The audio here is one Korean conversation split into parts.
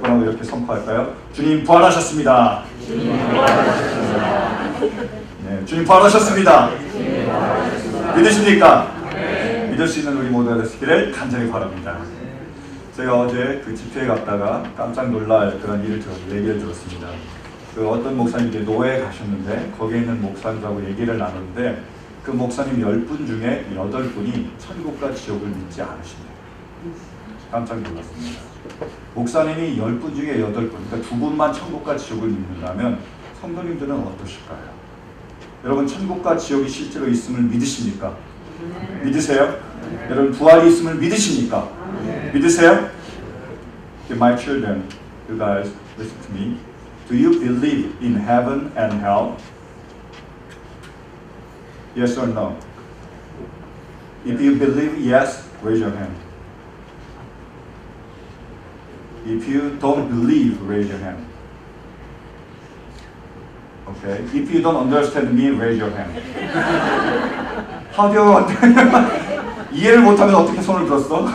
한번 이렇게 선포할까요? 주님 부활하셨습니다. 네, 주님 부활하셨습니다. 믿으십니까? 믿을 수 있는 우리 모두가 되시기를 간절히 바랍니다. 제가 어제 그 집회에 갔다가 깜짝 놀랄 그런 얘기를 들었습니다. 그 어떤 목사님이 노예에 가셨는데 거기에 있는 목사님하고 얘기를 나눴는데 그 목사님 10분 중에 8분이 천국과 지옥을 믿지 않으신대요. 깜짝 놀랐습니다. 목사님이 10분 중에 8분, 그러니까 2분만 천국과 지옥을 믿는다면 성도님들은 어떠실까요? 여러분, 천국과 지옥이 실제로 있음을 믿으십니까? 믿으세요? 여러분, 부활이 있음을 믿으십니까? 믿으세요? My children, you guys, listen to me. Do you believe in heaven and hell? Yes or no? If you believe yes, raise your hand. If you don't believe, raise your hand. Okay. If you don't understand me, raise your hand. How do you 이해를 못하면 어떻게 손을 들었어?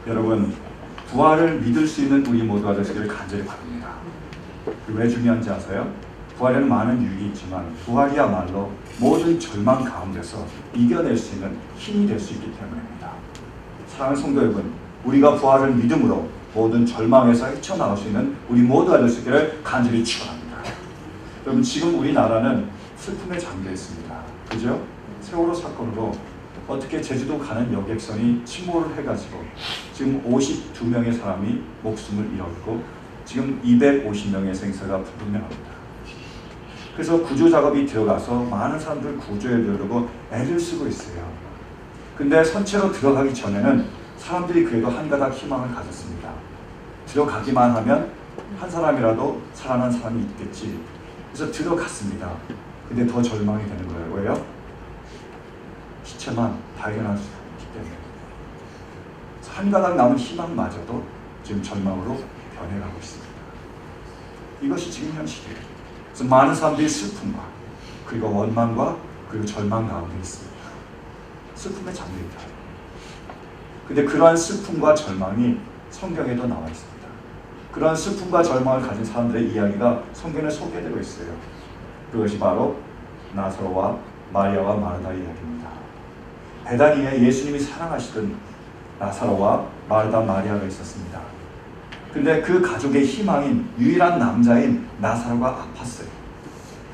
여러분, 부활을 믿을 수 있는 우리 모두가 되시기를 간절히 바랍니다. 왜 중요한지 아세요? 부활에는 많은 유익이 있지만 부활이야말로 모든 절망 가운데서 이겨낼 수 있는 힘이 될 수 있기 때문입니다. 사랑하는 성도 여러분, 우리가 부활을 믿음으로 모든 절망에서 헤쳐나올 수 있는 우리 모두가 될 수 있기를 간절히 축원합니다. 여러분, 지금 우리나라는 슬픔에 잠겨 있습니다. 그죠? 세월호 사건으로 어떻게 제주도 가는 여객선이 침몰을 해가지고 지금 52명의 사람이 목숨을 잃었고 지금 250명의 생사가 불분명합니다. 그래서 구조 작업이 들어가서 많은 사람들 구조해 보려고 애를 쓰고 있어요. 근데 선체로 들어가기 전에는 사람들이 그래도 한가닥 희망을 가졌습니다. 들어가기만 하면 한 사람이라도 살아난 사람이 있겠지. 그래서 들어갔습니다. 근데 더 절망이 되는 거예요. 왜요? 시체만 발견할 수 있기 때문에. 한 가닥 남은 희망마저도 지금 절망으로 변해가고 있습니다. 이것이 지금 현실이에요. 그래서 많은 사람들이 슬픔과 그리고 원망과 그리고 절망 가운데 있습니다. 슬픔에 잠겨있다. 근데 그러한 슬픔과 절망이 성경에도 나와 있습니다. 그러한 슬픔과 절망을 가진 사람들의 이야기가 성경에 소개되고 있어요. 그것이 바로 나사로와 마리아와 마르다의 이야기입니다. 베다니에 예수님이 사랑하시던 나사로와 마르다 마리아가 있었습니다. 근데 그 가족의 희망인 유일한 남자인 나사로가 아팠어요.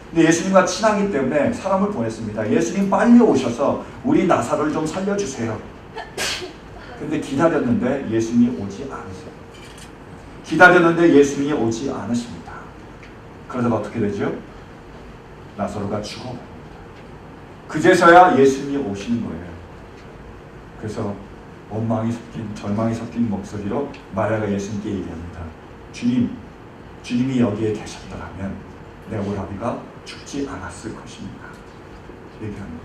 근데 예수님과 친하기 때문에 사람을 보냈습니다. 예수님 빨리 오셔서 우리 나사로를 좀 살려주세요. 근데 기다렸는데 예수님이 오지 않으세요. 기다렸는데 예수님이 오지 않으십니다. 그러다가 어떻게 되죠? 나사로가 죽어버립니다. 그제서야 예수님이 오시는 거예요. 그래서 원망이 섞인, 절망이 섞인 목소리로 마리아가 예수님께 얘기합니다. 주님이 여기에 계셨더라면 내 오라비가 죽지 않았을 것입니다. 얘기합니다.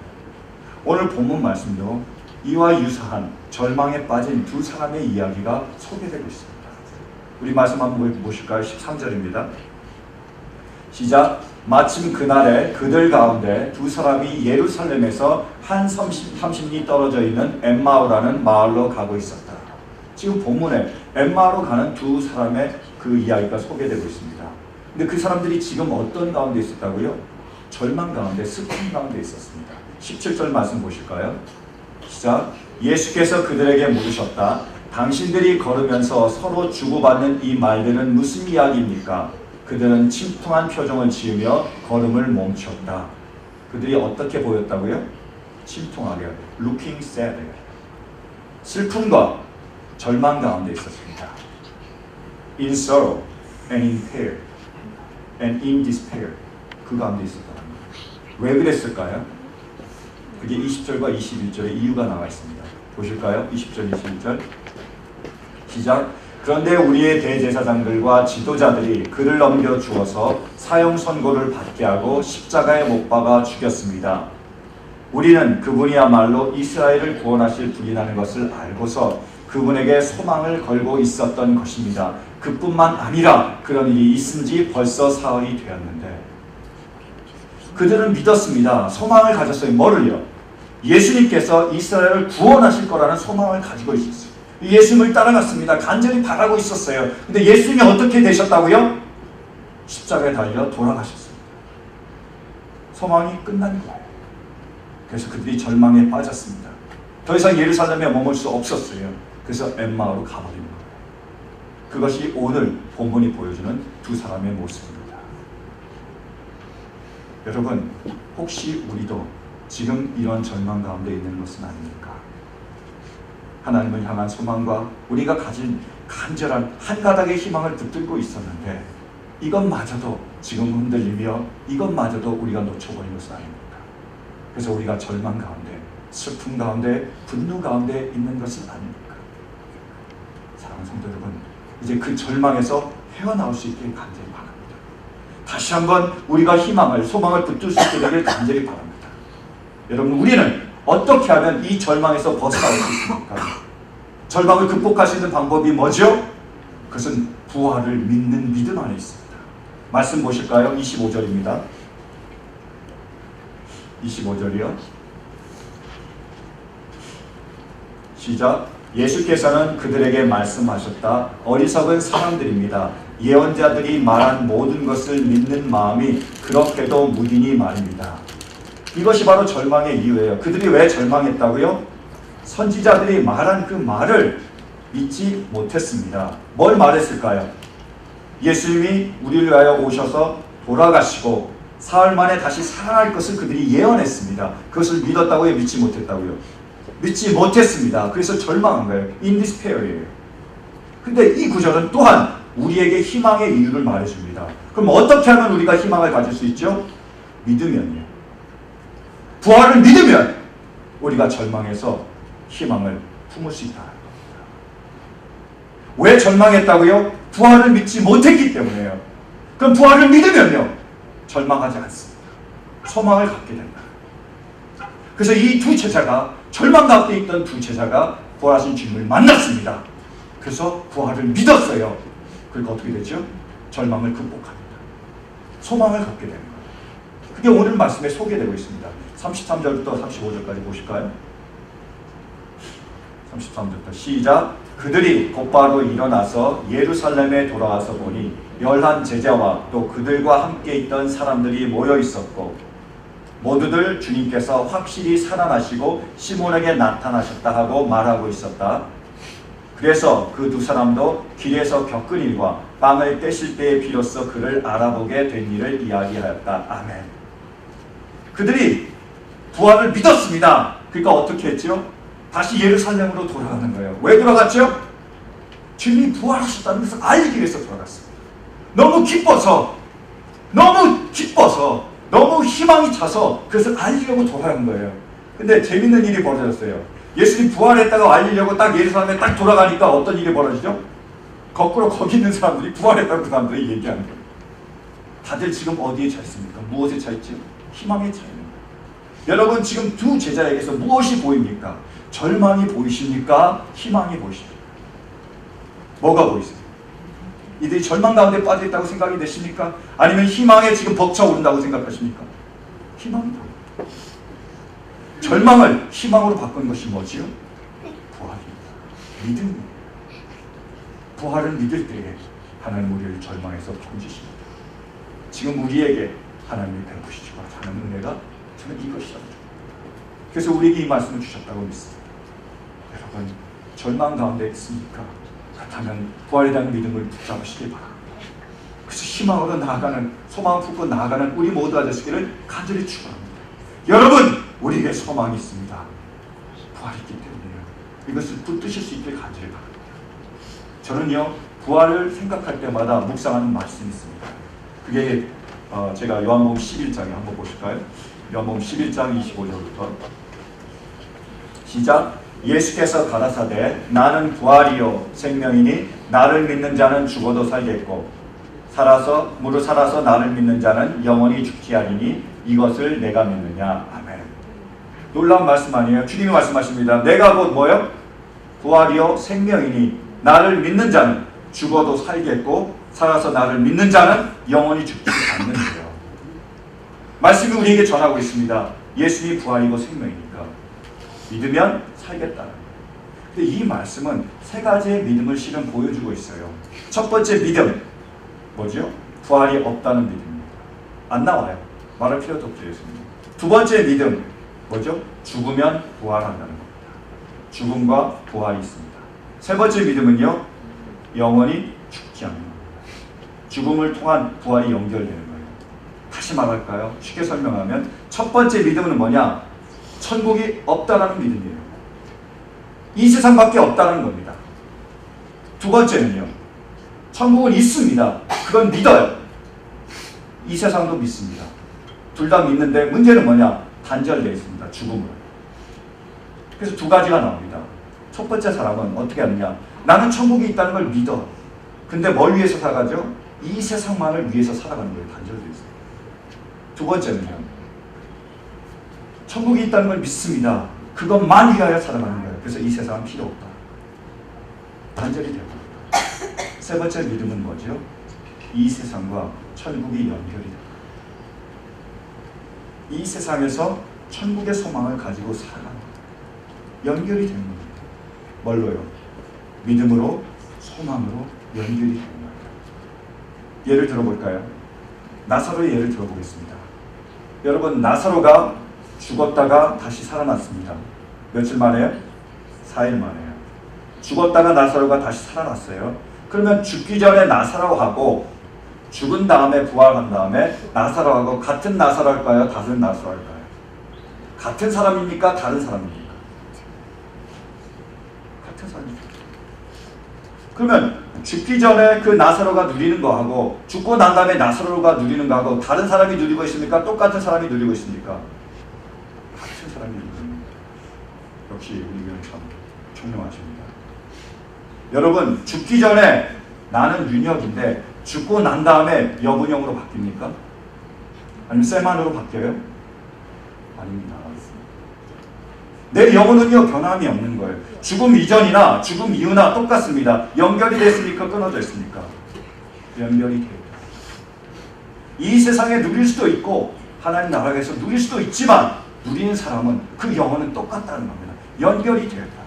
오늘 본문 말씀도 이와 유사한 절망에 빠진 두 사람의 이야기가 소개되고 있습니다. 우리 말씀 한번 보실까요? 13절입니다. 시작. 마침 그날에 그들 가운데 두 사람이 예루살렘에서 한 30리 떨어져 있는 엠마오라는 마을로 가고 있었다. 지금 본문에 엠마오로 가는 두 사람의 그 이야기가 소개되고 있습니다. 근데 그 사람들이 지금 어떤 가운데 있었다고요? 절망 가운데, 슬픔 가운데 있었습니다. 17절 말씀 보실까요? 시작. 예수께서 그들에게 물으셨다. 당신들이 걸으면서 서로 주고받는 이 말들은 무슨 이야기입니까? 그들은 침통한 표정을 지으며 걸음을 멈췄다. 그들이 어떻게 보였다고요? 침통하게, looking sad. 슬픔과 절망 가운데 있었습니다. In sorrow and in fear and in despair. 그 가운데 있었다는 거예요. 왜 그랬을까요? 그게 20절과 21절에 이유가 나와 있습니다. 보실까요? 20절, 21절. 시작. 그런데 우리의 대제사장들과 지도자들이 그를 넘겨 주어서 사형 선고를 받게 하고 십자가에 못 박아 죽였습니다. 우리는 그분이야말로 이스라엘을 구원하실 분이라는 것을 알고서 그분에게 소망을 걸고 있었던 것입니다. 그뿐만 아니라 그런 일이 있은 지 벌써 사흘이 되었는데 그들은 믿었습니다. 소망을 가졌어요. 뭐를요? 예수님께서 이스라엘을 구원하실 거라는 소망을 가지고 있었어요. 예수님을 따라갔습니다. 간절히 바라고 있었어요. 근데 예수님이 어떻게 되셨다고요? 십자가에 달려 돌아가셨습니다. 소망이 끝난 거예요. 그래서 그들이 절망에 빠졌습니다. 더 이상 예루살렘에 머물 수 없었어요. 그래서 엠마오로 가버린 거예요. 그것이 오늘 본문이 보여주는 두 사람의 모습입니다. 여러분, 혹시 우리도 지금 이런 절망 가운데 있는 것은 아닙니까? 하나님을 향한 소망과 우리가 가진 간절한 한 가닥의 희망을 붙들고 있었는데 이것마저도 지금 흔들리며 이것마저도 우리가 놓쳐버린 것은 아닙니까? 그래서 우리가 절망 가운데, 슬픔 가운데, 분노 가운데 있는 것은 아닙니까? 사랑하는 성도 여러분, 이제 그 절망에서 헤어나올 수 있길 간절히 바랍니다. 다시 한번 우리가 희망을, 소망을 붙들 수 있게 되길 간절히 바랍니다. 여러분, 우리는 어떻게 하면 이 절망에서 벗어나올 수 있습니까? 절망을 극복할 수 있는 방법이 뭐죠? 그것은 부활을 믿는 믿음 안에 있습니다. 말씀 보실까요? 25절입니다. 25절이요. 시작. 예수께서는 그들에게 말씀하셨다. 어리석은 사람들입니다. 예언자들이 말한 모든 것을 믿는 마음이 그렇게도 무디니 말입니다. 이것이 바로 절망의 이유예요. 그들이 왜 절망했다고요? 선지자들이 말한 그 말을 믿지 못했습니다. 뭘 말했을까요? 예수님이 우리를 위하여 오셔서 돌아가시고 사흘 만에 다시 살아날 것을 그들이 예언했습니다. 그것을 믿었다고요? 믿지 못했다고요? 믿지 못했습니다. 그래서 절망한 거예요. In despair이에요. 근데 이 구절은 또한 우리에게 희망의 이유를 말해줍니다. 그럼 어떻게 하면 우리가 희망을 가질 수 있죠? 믿으면요. 부활을 믿으면 우리가 절망해서 희망을 품을 수 있다는 겁니다. 왜 절망했다고요? 부활을 믿지 못했기 때문에요. 그럼 부활을 믿으면요, 절망하지 않습니다. 소망을 갖게 된다. 그래서 이 두 제자가, 절망 가운데 있던 두 제자가 부활하신 주님을 만났습니다. 그래서 부활을 믿었어요. 그러니까 어떻게 되죠? 절망을 극복합니다. 소망을 갖게 되는 거예요. 그게 오늘 말씀에 소개되고 있습니다. 33절부터 35절까지 보실까요? 33절부터 시작. 그들이 곧바로 일어나서 예루살렘에 돌아와서 보니 11 제자와 또 그들과 함께 있던 사람들이 모여 있었고 모두들 주님께서 확실히 살아나시고 시몬에게 나타나셨다 하고 말하고 있었다. 그래서 그 두 사람도 길에서 겪은 일과 빵을 떼실 때에 비로소 그를 알아보게 된 일을 이야기하였다. 아멘. 그들이 부활을 믿었습니다. 그러니까 어떻게 했죠? 다시 예루살렘으로 돌아가는 거예요. 왜 돌아갔죠? 주님이 부활하셨다는 것을 알기 위해서 돌아갔습니다. 너무 기뻐서, 너무 희망이 차서 그것을 알리려고 돌아간 거예요. 근데 재밌는 일이 벌어졌어요. 예수님 부활했다고 알리려고 딱 예루살렘에 딱 돌아가니까 어떤 일이 벌어지죠? 거꾸로 거기 있는 사람들이 부활했다고 그 사람들이 얘기하는 거예요. 다들 지금 어디에 차 있습니까? 무엇에 차 있죠? 희망에 차 있는 거예요. 여러분, 지금 두 제자에게서 무엇이 보입니까? 절망이 보이십니까? 희망이 보이십니까? 뭐가 보이세요? 이들이 절망 가운데 빠져있다고 생각이 되십니까? 아니면 희망에 지금 벅차오른다고 생각하십니까? 희망이 보여요. 절망을 희망으로 바꾼 것이 뭐지요? 부활입니다. 믿음입니다. 부활을 믿을 때에 하나님 우리를 절망에서 건지십니다. 지금 우리에게 하나님이 베푸시고 하는 은혜가 저는 이것이라고. 그래서 우리에게 이 말씀을 주셨다고 믿습니다. 여러분, 절망 가운데 있습니까? 그렇다면 부활에 대한 믿음을 붙잡으시기 바랍니다. 그래서 희망으로 나아가는, 소망을 품고 나아가는 우리 모두가 되시기를 간절히 축원합니다. 여러분, 우리에게 소망이 있습니다. 부활이 있기 때문에요. 이것을 붙드실 수 있길 간절히 바랍니다. 저는요, 부활을 생각할 때마다 묵상하는 말씀이 있습니다. 그게 제가 요한복음 11장에 한번 보실까요? 요한복음 11장 25절부터 시작. 예수께서 가라사대 나는 부활이요 생명이니 나를 믿는 자는 죽어도 살겠고 무릇 살아서 나를 믿는 자는 영원히 죽지 아니니 이것을 내가 믿느냐. 아멘. 놀라운 말씀 아니에요? 주님이 말씀하십니다. 내가 곧 뭐요? 부활이요 생명이니 나를 믿는 자는 죽어도 살겠고 살아서 나를 믿는 자는 영원히 죽지 않는데요. 말씀이 우리에게 전하고 있습니다. 예수님이 부활이고 생명이니까 믿으면 살겠다는 거예요. 근데 이 말씀은 세 가지의 믿음을 실은 보여주고 있어요. 첫 번째 믿음, 뭐죠? 부활이 없다는 믿음입니다. 안 나와요. 말할 필요도 없습니다. 두 번째 믿음, 뭐죠? 죽으면 부활한다는 겁니다. 죽음과 부활이 있습니다. 세 번째 믿음은요, 영원히 죽지 않는 겁니다. 죽음을 통한 부활이 연결되는 거예요. 다시 말할까요? 쉽게 설명하면 첫 번째 믿음은 뭐냐? 천국이 없다라는 믿음이에요. 이 세상밖에 없다는 겁니다. 두 번째는요, 천국은 있습니다. 그건 믿어요. 이 세상도 믿습니다. 둘 다 믿는데 문제는 뭐냐? 단절되어 있습니다. 죽음으로. 그래서 두 가지가 나옵니다. 첫 번째 사람은 어떻게 하느냐? 나는 천국이 있다는 걸 믿어. 근데 뭘 위해서 살아가죠? 이 세상만을 위해서 살아가는 거예요. 단절되어 있어요. 두 번째는요, 천국이 있다는 걸 믿습니다. 그것만 위하여 살아가는 거예요. 그래서 이 세상은 필요 없다. 단절이 되고. 세 번째 믿음은 뭐죠? 이 세상과 천국이 연결이 됩니다. 이 세상에서 천국의 소망을 가지고 살아가는 거예요. 연결이 되는 겁니다. 뭘로요? 믿음으로, 소망으로 연결이 되는 거예요. 예를 들어볼까요? 나사로의 예를 들어보겠습니다. 여러분, 나사로가 죽었다가 다시 살아났습니다. 며칠 만에요? 4일 만에요. 죽었다가 나사로가 다시 살아났어요. 그러면 죽기 전에 나사로하고 죽은 다음에 부활한 다음에 나사로하고 같은 나사로일까요? 다른 나사로일까요? 같은 사람입니까? 다른 사람입니까? 같은 사람입니다. 그러면 죽기 전에 그 나사로가 누리는 거하고 죽고 난 다음에 나사로가 누리는 거하고 다른 사람이 누리고 있습니까? 똑같은 사람이 누리고 있습니까? 같은 사람이 누리는 겁니다. 역시 우리 교회는 참 총명하십니다. 여러분, 죽기 전에 나는 윤혁인데 죽고 난 다음에 여분형으로 바뀝니까? 아니면 쇠만으로 바뀌어요? 아닙니다. 내 영혼은요, 변함이 없는 거예요. 죽음 이전이나 죽음 이후나 똑같습니다. 연결이 됐습니까? 끊어져 있습니까? 연결이 돼요. 이 세상에 누릴 수도 있고 하나님 나라에서 누릴 수도 있지만 누리는 사람은 그 영혼은 똑같다는 겁니다. 연결이 되었다는 거예요.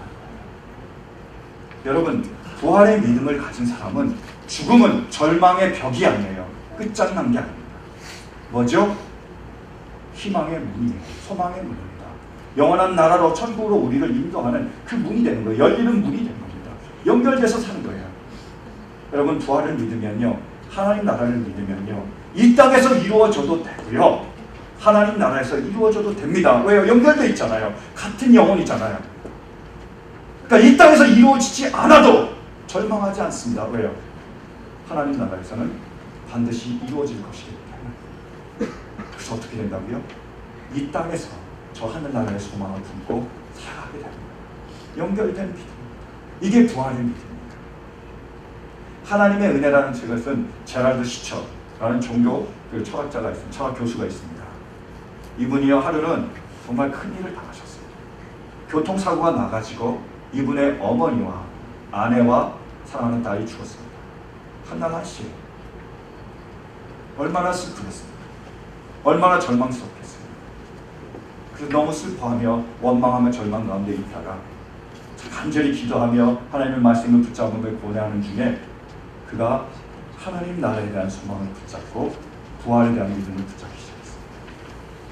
여러분, 부활의 믿음을 가진 사람은 죽음은 절망의 벽이 아니에요. 끝장난 게 아닙니다. 뭐죠? 희망의 문이에요. 소망의 문입니다. 영원한 나라로 천국으로 우리를 인도하는 그 문이 되는 거예요. 열리는 문이 되는 겁니다. 연결돼서 사는 거예요. 여러분, 부활을 믿으면요, 하나님 나라를 믿으면요, 이 땅에서 이루어져도 되고요, 하나님 나라에서 이루어져도 됩니다. 왜요? 연결돼 있잖아요. 같은 영혼이잖아요. 그러니까 이 땅에서 이루어지지 않아도 절망하지 않습니다. 왜요? 하나님 나라에서는 반드시 이루어질 것이기 때문에. 그래서 어떻게 된다고요? 이 땅에서 저 하늘나라의 소망을 품고 살아가게 됩니다. 연결된 믿음. 이게 부활의 믿음입니다. 하나님의 은혜라는 책을 쓴 제랄드 시처라는 종교 철학자가 있습니다. 철학 교수가 있습니다. 이분이요, 하루는 정말 큰일을 당하셨어요. 교통사고가 나가지고 이분의 어머니와 아내와 사랑하는 딸이 죽었습니다. 한날 한시에. 얼마나 슬프겠습니까? 얼마나 절망스럽겠어요. 그래서 너무 슬퍼하며 원망하며 절망 가운데 있다가 간절히 기도하며 하나님의 말씀을 붙잡으며 고뇌하는 중에 그가 하나님 나라에 대한 소망을 붙잡고 부활에 대한 믿음을 붙잡기 시작했어요.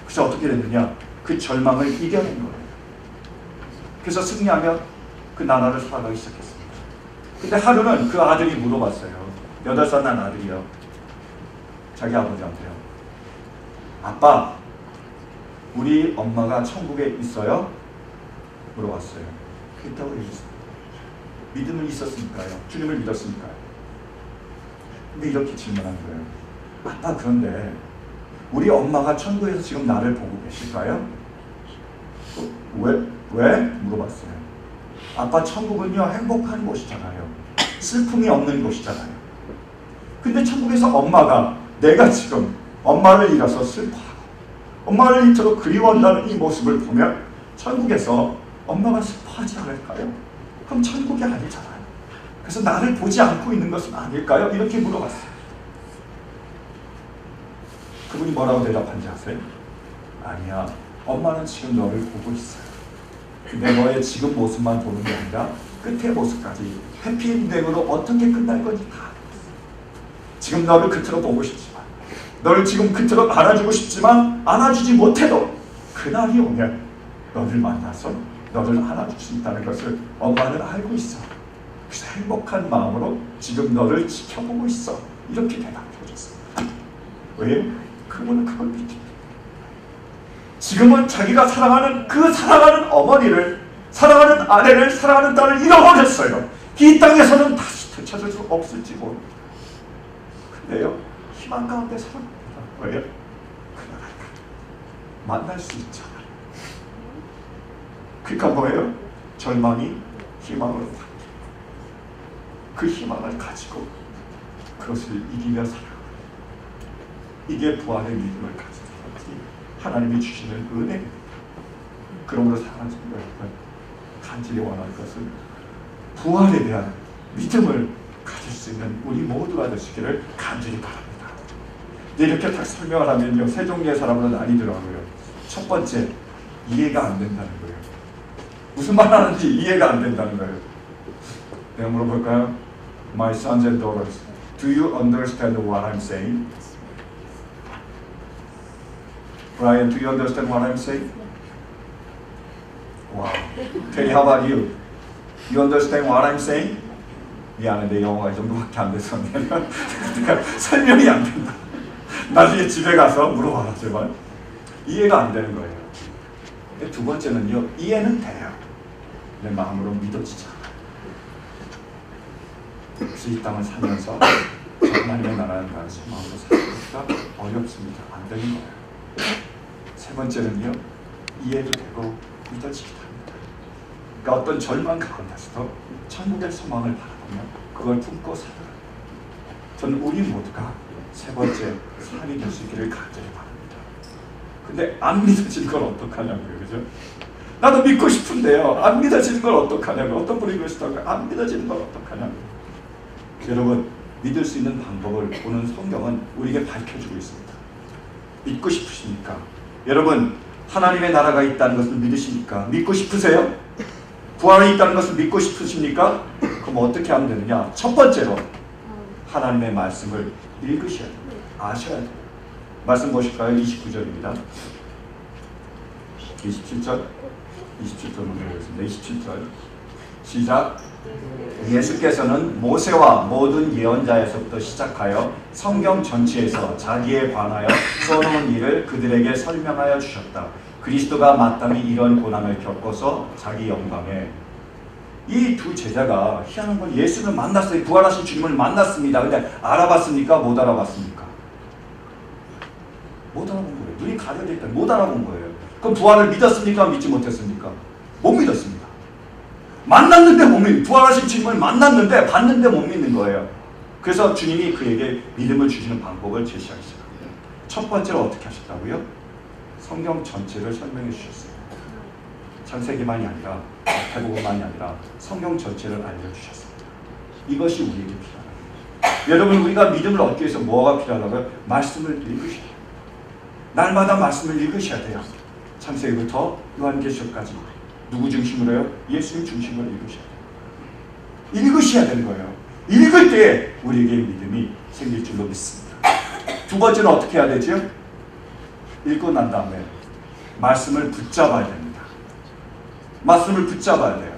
그래서 어떻게 됐느냐? 그 절망을 이겨낸 거예요. 그래서 승리하며 그 나라를 살아가기 시작했습니다. 근데 하루는 그 아들이 물어봤어요. 8살 난 아들이요. 자기 아버지한테요. 아빠, 우리 엄마가 천국에 있어요? 물어봤어요. 있다고 얘기했습니다. 믿음은 있었으니까요. 주님을 믿었으니까요. 근데 이렇게 질문한 거예요. 아빠, 그런데 우리 엄마가 천국에서 지금 나를 보고 계실까요? 왜? 물어봤어요. 아빠, 천국은요, 행복한 곳이잖아요. 슬픔이 없는 곳이잖아요. 근데 천국에서 엄마가 내가 지금 엄마를 잃어서 슬퍼하고 엄마를 이토록 그리워한다는 이 모습을 보면 천국에서 엄마가 슬퍼하지 않을까요? 그럼 천국이 아니잖아요. 그래서 나를 보지 않고 있는 것은 아닐까요? 이렇게 물어봤어요. 그분이 뭐라고 대답한지 아세요? 아니야, 엄마는 지금 너를 보고 있어요. 근데 너의 지금 모습만 보는 게 아니라 끝의 모습까지 해피엔딩으로 어떻게 끝날 건지 다 알았어. 지금 너를 그토록 보고 싶지만, 너를 지금 그토록 안아주고 싶지만 안아주지 못해도 그날이 오면 너를 만나서 너를 안아줄 수 있다는 것을 엄마는 알고 있어. 그래서 행복한 마음으로 지금 너를 지켜보고 있어. 이렇게 대답해줬어. 왜요? 그분은 그걸 믿습니다. 지금은 자기가 사랑하는 그 사랑하는 어머니를, 사랑하는 아내를, 사랑하는 딸을 잃어버렸어요. 이 땅에서는 다시 되찾을 수 없을지 모릅니다. 근데요, 희망 가운데 살아갑니다. 왜요? 그날 만날 수 있잖아요. 그러니까 뭐예요? 절망이 희망으로 바뀌고, 그 희망을 가지고 그것을 이기며 살아가요. 이게 부활의 믿음을 가진 사람이 하나님이 주시는 은혜입니다. 그러므로 사랑하는 여러분, 간절히 원할 것은 부활에 대한 믿음을 가질 수 있는 우리 모두가 되시기를 간절히 바랍니다. 이렇게 딱 설명을 하면요, 세 종류의 사람으로 나뉘더라고요. 첫 번째, 이해가 안 된다는 거예요. 무슨 말 하는지 이해가 안 된다는 거예요. 내가 물어볼까요? My sons and daughters, do you understand what I'm saying? Brian, do you understand what I'm saying? Wow. Okay, how about you? You understand what I'm saying? 미안해, 내 영어가 이 정도밖에 안 돼서 그러니까 설명이 안 된다. 나중에 집에 가서 물어봐라 제발. 이해가 안 되는 거예요. 두 번째는요, 이해는 돼요. 내 마음으로 믿어지지 않아요. 그래서 이 땅을 살면서 하나님의 나라는 나를 마음으로 살기가 어렵습니다. 안 되는 거예요. 세 번째는요, 이해도 되고 믿어지기도 합니다. 그러니까 어떤 절망 가운데서도 천국의 소망을 바라보며 그걸 품고 살아요. 저는 우리 모두가 세 번째 사람이 될 수 있기를 간절히 바랍니다. 근데 안 믿어지는 걸 어떡하냐고요, 그죠? 나도 믿고 싶은데요, 안 믿어지는 걸 어떡하냐고. 어떤 분이 그러시더라고요. 안 믿어지는 걸 어떡하냐고. 여러분, 믿을 수 있는 방법을 오늘 성경은 우리에게 밝혀주고 있습니다. 믿고 싶으십니까? 여러분, 하나님의 나라가 있다는 것을 믿으십니까? 믿고 싶으세요? 부활이 있다는 것을 믿고 싶으십니까? 그럼 어떻게 하면 되느냐? 첫 번째로 하나님의 말씀을 읽으셔야 돼요. 아셔야 돼요. 말씀 보실까요? 29절입니다. 27절 문제 보겠습니다. 27절 시작. 예수께서는 모세와 모든 예언자에서부터 시작하여 성경 전체에서 자기에 관하여 써놓은 일을 그들에게 설명하여 주셨다. 그리스도가 마땅히 이런 고난을 겪어서 자기 영광에. 이 두 제자가 희한한 건 예수를 만났어요. 부활하신 주님을 만났습니다. 근데 알아봤습니까? 못 알아봤습니까? 못 알아본 거예요. 눈이 가려져 있다. 못 알아본 거예요. 그럼 부활을 믿었습니까? 믿지 못했습니까? 못 믿었습니다. 만났는데 못 믿는, 부활하신 주님을 만났는데 봤는데 못 믿는 거예요. 그래서 주님이 그에게 믿음을 주시는 방법을 제시하기 시작합니다. 첫 번째로 어떻게 하셨다고요? 성경 전체를 설명해 주셨어요. 창세기만이 아니라 마태복음만이 아니라 성경 전체를 알려주셨습니다. 이것이 우리에게 필요합니다. 여러분, 우리가 믿음을 얻기 위해서 뭐가 필요하다고요? 말씀을 읽으셔야 돼요. 날마다 말씀을 읽으셔야 돼요. 창세기부터 요한계시록까지 누구 중심으로요? 예수님 중심으로 읽으셔야 돼요. 읽으셔야 되는 거예요. 읽을 때 우리에게 믿음이 생길 줄로 믿습니다. 두 번째는 어떻게 해야 되죠? 읽고 난 다음에 말씀을 붙잡아야 됩니다. 말씀을 붙잡아야 돼요.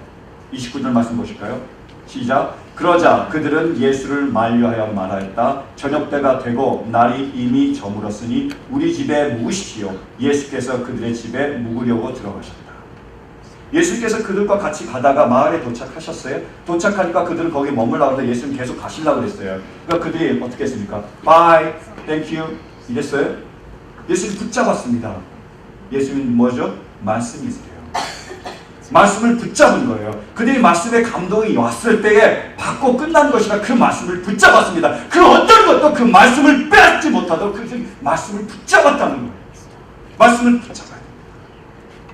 29절 말씀 보실까요? 시작. 그러자 그들은 예수를 만류하여 말하였다. 저녁때가 되고 날이 이미 저물었으니 우리 집에 묵으십시오. 예수께서 그들의 집에 묵으려고 들어가셨다. 예수께서 그들과 같이 가다가 마을에 도착하셨어요. 도착하니까 그들은 거기 머물라고 하는데 예수는 계속 가시려고 그랬어요. 그러니까 그들이 어떻게 했습니까? Bye, thank you 이랬어요. 예수를 붙잡았습니다. 예수는 뭐죠? 말씀이세요. 말씀을 붙잡은 거예요. 그들이 말씀에 감동이 왔을 때에 받고 끝난 것이라 그 말씀을 붙잡았습니다. 그 어떤 것도 그 말씀을 빼앗지 못하도록 그들이 말씀을 붙잡았다는 거예요. 말씀을 붙잡아야 됩니다.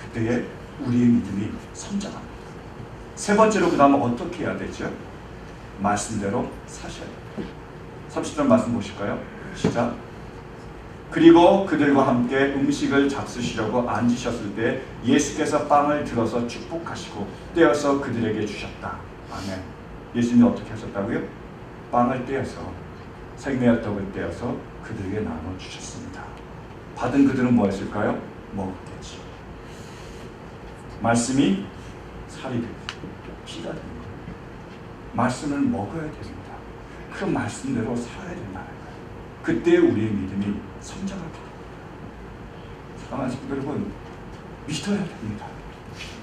그때에 우리의 믿음이 성장합니다. 세 번째로 그 다음은 어떻게 해야 되죠? 말씀대로 사셔야 돼요. 30절 말씀 보실까요? 시작. 그리고 그들과 함께 음식을 잡수시려고 앉으셨을 때 예수께서 빵을 들어서 축복하시고 떼어서 그들에게 주셨다. 아멘. 예수님이 어떻게 하셨다고요? 빵을 떼어서 생명의 떡을 떼어서 그들에게 나눠주셨습니다. 받은 그들은 뭐 했을까요? 먹었겠지. 말씀이 살이 되고 피가 되는 거예요. 말씀을 먹어야 됩니다. 그 말씀대로 살아야 된다는 거예요. 그때 우리의 믿음이 성장할 겁니다. 사랑하는 성도 여러분, 믿어야 됩니다.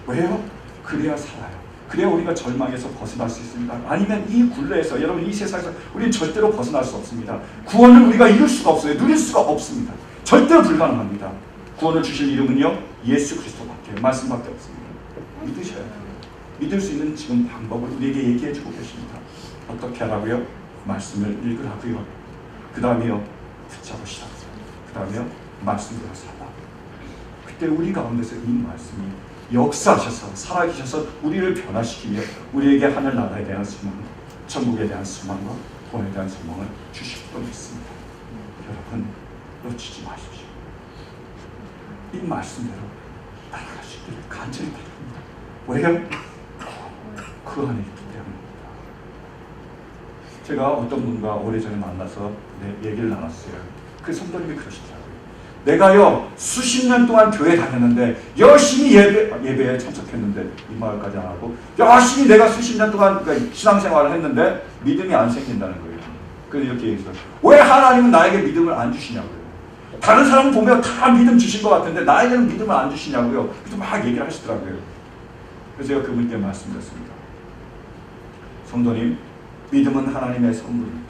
왜요? 그래야 살아요. 그래야 우리가 절망에서 벗어날 수 있습니다. 아니면 이 굴레에서, 여러분 이 세상에서 우리는 절대로 벗어날 수 없습니다. 구원을 우리가 이룰 수가 없어요. 누릴 수가 없습니다. 절대로 불가능합니다. 구원을 주실 이름은요, 예수 그리스도밖에, 말씀밖에 없습니다. 믿으셔야 돼요. 믿을 수 있는 지금 방법을 우리에게 얘기해 주고 계십니다. 어떻게 하라고요? 말씀을 읽으라고요. 그 다음에요, 붙잡으시라고요. 그 다음에요, 말씀대로 살라. 그때 우리 가운데서 이 말씀이 역사하셔서 살아계셔서 우리를 변화시키며 우리에게 하늘나라에 대한 소망, 천국에 대한 소망과 구원에 대한 소망을 주실 수 있습니다. 여러분, 놓치지 마십시오. 이 말씀대로 따라가시기를 간절히 바랍니다. 왜요? 그 안에 있기 때문입니다. 제가 어떤 분과 오래전에 만나서 얘기를 나눴어요. 그 성도님이 그러시더라고요. 내가요 수십 년 동안 교회 다녔는데 열심히 예배에 참석했는데 이 말까지 안 하고 열심히 내가 수십 년 동안 신앙생활을 했는데 믿음이 안 생긴다는 거예요. 그래서 이렇게 얘기했어요. 왜 하나님은 나에게 믿음을 안 주시냐고요. 다른 사람 보면 다 믿음 주신 것 같은데 나에게는 믿음을 안 주시냐고요. 그래서 막 얘기를 하시더라고요. 그래서 제가 그분께 말씀드렸습니다. 성도님, 믿음은 하나님의 선물입니다.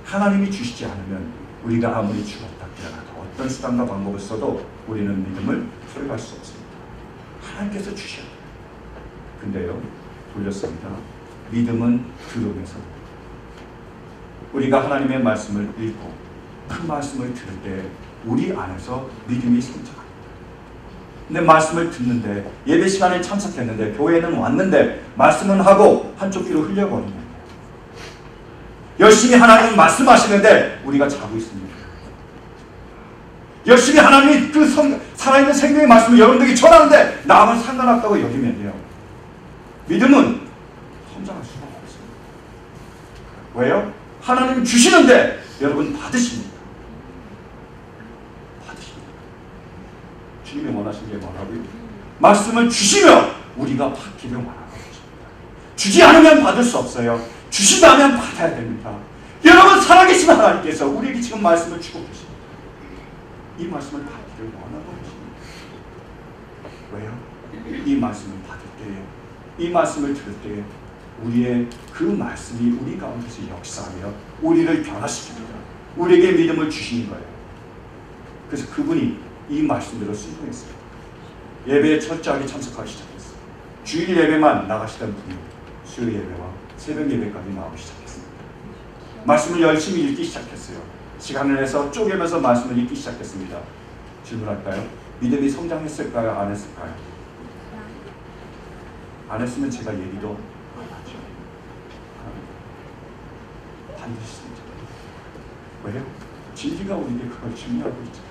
하나님이 주시지 않으면 우리가 아무리 죽었다 깨어나도 어떤 수단과 방법을 써도 우리는 믿음을 소유할 수 없습니다. 하나님께서 주셔야 돼요. 근데요, 돌렸습니다. 믿음은 들음에서 우리가 하나님의 말씀을 읽고 그 말씀을 들을 때 우리 안에서 믿음이 성장합니다. 근데 말씀을 듣는데 예배 시간에 참석했는데 교회는 왔는데 말씀은 하고 한쪽 귀로 흘려버리는 거예요. 열심히 하나님 말씀하시는데 우리가 자고 있습니다. 열심히 하나님이 그 살아있는 생명의 말씀을 여러분들에게 전하는데 남은 상관없다고 여기면 돼요. 믿음은 성장할 수가 없습니다. 왜요? 하나님 주시는데 여러분 받으십니다. 주님이 원하시는 게 뭐라고요? 말씀을 주시면 우리가 받기를 원하는 것입니다. 주지 않으면 받을 수 없어요. 주신다면 받아야 됩니다. 여러분, 살아계신 하나님께서 우리에게 지금 말씀을 주고 계십니다. 이 말씀을 받기를 원하는 것입니다. 왜요? 이 말씀을 받을 때에, 이 말씀을 들을 때에 우리의 그 말씀이 우리 가운데서 역사하며 우리를 변화시킵니다. 우리에게 믿음을 주시는 거예요. 그래서 그분이 이 말씀대로 순종했어요. 예배에 철저하게 참석하기 시작했어요. 주일 예배만 나가시던 분이 수요 예배와 새벽 예배까지 나오기 시작했습니다. 말씀을 열심히 읽기 시작했어요. 시간을 내서 쪼개면서 말씀을 읽기 시작했습니다. 질문할까요? 믿음이 성장했을까요? 안 했을까요? 안 했으면 제가 얘기도 안 하죠. 반드시 성장. 왜요? 진리가 우리에게 그걸 증명하고 있잖아요.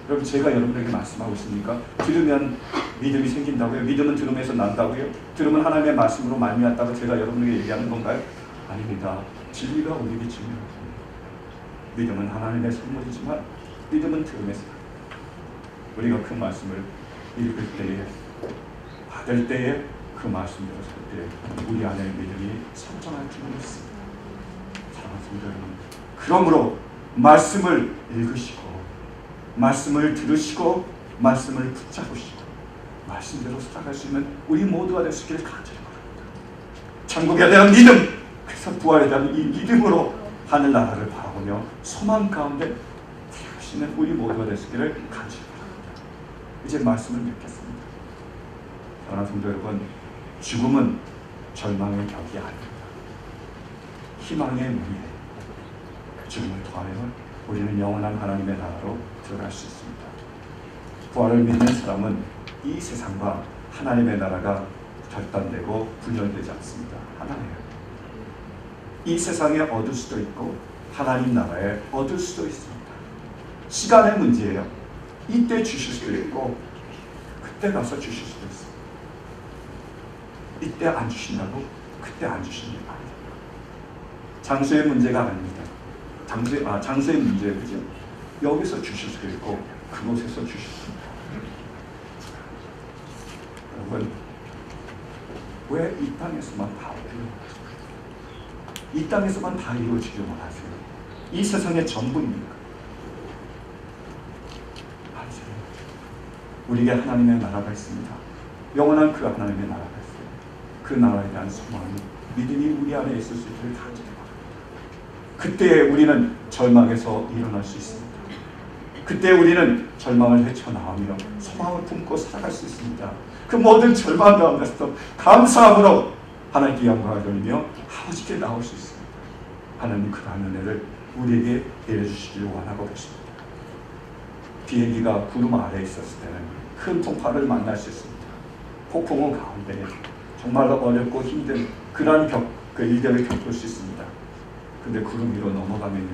여러분, 제가 여러분에게 말씀하고 있습니까? 들으면 믿음이 생긴다고요? 믿음은 들음에서 난다고요? 들음은 하나님의 말씀으로 말미암다고 제가 여러분에게 얘기하는 건가요? 아닙니다. 진리가 우리에게 증명합니다. 믿음은 하나님의 선물이지만 믿음은 들음에서 우리가 그 말씀을 읽을 때에, 받을 때에, 그 말씀대로 살 때 우리 안에 믿음이 성장할 줄 믿습니다. 사랑하는 성도 여러분, 그러므로 말씀을 읽으시고 말씀을 들으시고 말씀을 붙잡으시고 말씀대로 살아갈 수 있는 우리 모두가 될 수 있기를 간절히 바랍니다. 천국에 대한 믿음, 그래서 부활에 대한 이 믿음으로 하늘나라를 바라보며 소망 가운데 살아가시는 우리 모두가 될 수 있기를 간절히 바랍니다. 이제 말씀을 맺겠습니다. 사랑하는 성도 여러분, 죽음은 절망의 벽이 아닙니다. 희망의 문이에요. 죽음을 통하여 우리는 영원한 하나님의 나라로 들어갈 수 있습니다. 부활을 믿는 사람은 이 세상과 하나님의 나라가 결단되고 분열되지 않습니다. 하나예요. 이 세상에 얻을 수도 있고 하나님 나라에 얻을 수도 있습니다. 시간의 문제예요. 이때 주실 수도 있고 그때 가서 주실 수도 있어요. 이때 안 주신다고 그때 안 주시는 게 아니에요. 장소의 문제가 아닙니다. 장소의 문제, 그죠? 여기서 주실 수도 있고 그곳에서 주실 수 있다. 여러분, 왜 이 땅에서만 다 이루어지죠? 이 땅에서만 다 이루어지기만 하세요? 이 세상의 전부입니까? 아니세요. 우리에게 하나님의 나라가 있습니다. 영원한 그 하나님의 나라가 있어요. 그 나라에 대한 소망이, 믿음이 우리 안에 있을 수 있기를 간절히 바랍니다. 그때 우리는 절망에서 일어날 수 있습니다. 그때 우리는 절망을 헤쳐나오며 소망을 품고 살아갈 수 있습니다. 그 모든 절망 가운데서도 감사함으로 하나님께 영광을 돌리며 아버지께 나올 수 있습니다. 하나님 그러한 은혜를 우리에게 내려주시기를 원하고 계십니다. 비행기가 구름 아래에 있었을 때는 큰 풍파를 만날 수 있습니다. 폭풍우 가운데 정말로 어렵고 힘든 그러한 그 일들을 겪을 수 있습니다. 그런데 구름 위로 넘어가면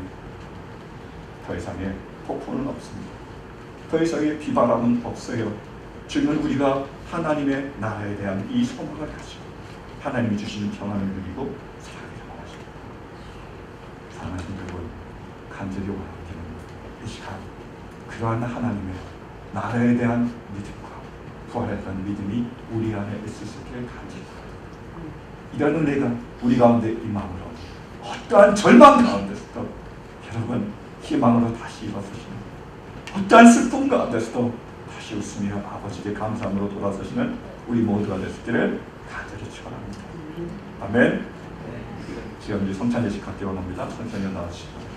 더 이상의 폭풍은 없습니다. 더 이상의 비바람은 없어요. 주님은 우리가 하나님의 나라에 대한 이 소망을 가지고 하나님이 주시는 평안을 누리고 살아가기를 원하십니다. 사랑하는 여러분, 간절히 원하기는 이 시간 그러한 하나님의 나라에 대한 믿음과 부활에 대한 믿음이 우리 안에 있을 수 있기를 간절히 바랍니다. 이런 은혜가 우리 가운데 임함으로 어떠한 절망 가운데서도 여러분 희망으로 다시 일어서시는, 어떠한 슬픔 가운데서도 다시 웃으며 아버지께 감사함으로 돌아서시는 우리 모두가 되시기를 간절히 축원합니다. 아멘. 지금 이제 성찬 예식 학교가 옵니다. 천천히 나와주시고.